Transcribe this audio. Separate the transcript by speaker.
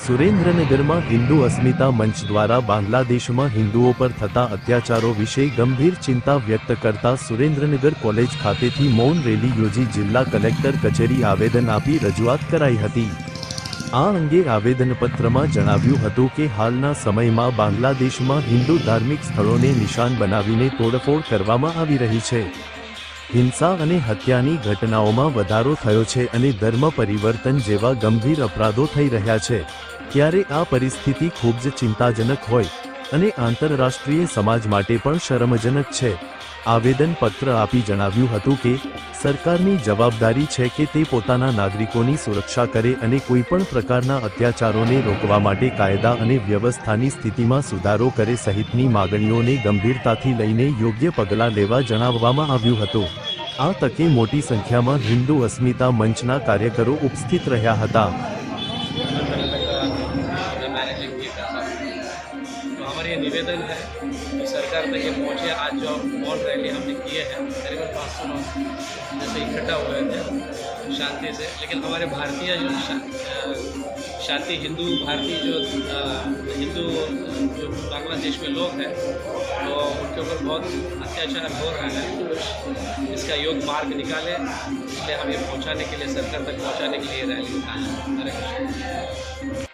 Speaker 1: સુરેન્દ્રનગરમાં હિન્દુ અસ્મિતા મંચ દ્વારા બાંગ્લાદેશમાં હિન્દુઓ પર થતા અત્યાચારો વિશે ગંભીર ચિંતા વ્યક્ત કરતા સુરેન્દ્રનગર કોલેજ ખાતેથી મૌન રેલી યોજી જિલ્લા કલેક્ટર કચેરી આવેદન આપી રજૂઆત કરાઈ હતી। આ અંગે આવેદનપત્રમાં જણાવ્યું હતું કે હાલના સમયમાં બાંગ્લાદેશમાં હિન્દુ ધાર્મિક સ્થળોને નિશાન બનાવીને તોડફોડ કરવામાં આવી રહી છે। હિંસા અને હત્યાની ઘટનાઓમાં વધારો થયો છે અને ધર્મ પરિવર્તન જેવા ગંભીર અપરાધો થઈ રહ્યા છે। ત્યારે આ પરિસ્થિતિ ખૂબ જ ચિંતાજનક હોય અને આંતરરાષ્ટ્રીય સમાજ માટે પણ શરમજનક છે। આવેદનપત્ર આપી જણાવ્યું હતું કે સરકારની જવાબદારી છે કે તે પોતાના નાગરિકોની સુરક્ષા કરે અને કોઈપણ પ્રકારના અત્યાચારોને રોકવા માટે કાયદા અને વ્યવસ્થાની સ્થિતિમાં સુધારો કરે સહિતની માગણીઓને ગંભીરતાથી લઈને યોગ્ય પગલાં લેવા જણાવવામાં આવ્યું હતું। આ તકે મોટી સંખ્યામાં હિન્દુ અસ્મિતા મંચના કાર્યકરો ઉપસ્થિત રહ્યા હતા।
Speaker 2: ये निवेदन है कि सरकार तक ये पहुँचे। आज जो मौन रैली हमने किए हैं करीबन 500 लोग जैसे इकट्ठा हुए थे शांति से, लेकिन हमारे भारतीय जो शांति हिंदू भारतीय जो हिंदू जो बांग्लादेश में लोग हैं तो उनके ऊपर बहुत अत्याचार हो रहा है। इसका योग मार्ग निकाले, इसलिए हम ये पहुँचाने के लिए सरकार तक पहुँचाने के लिए रैली निकालें। हरे कृष्ण।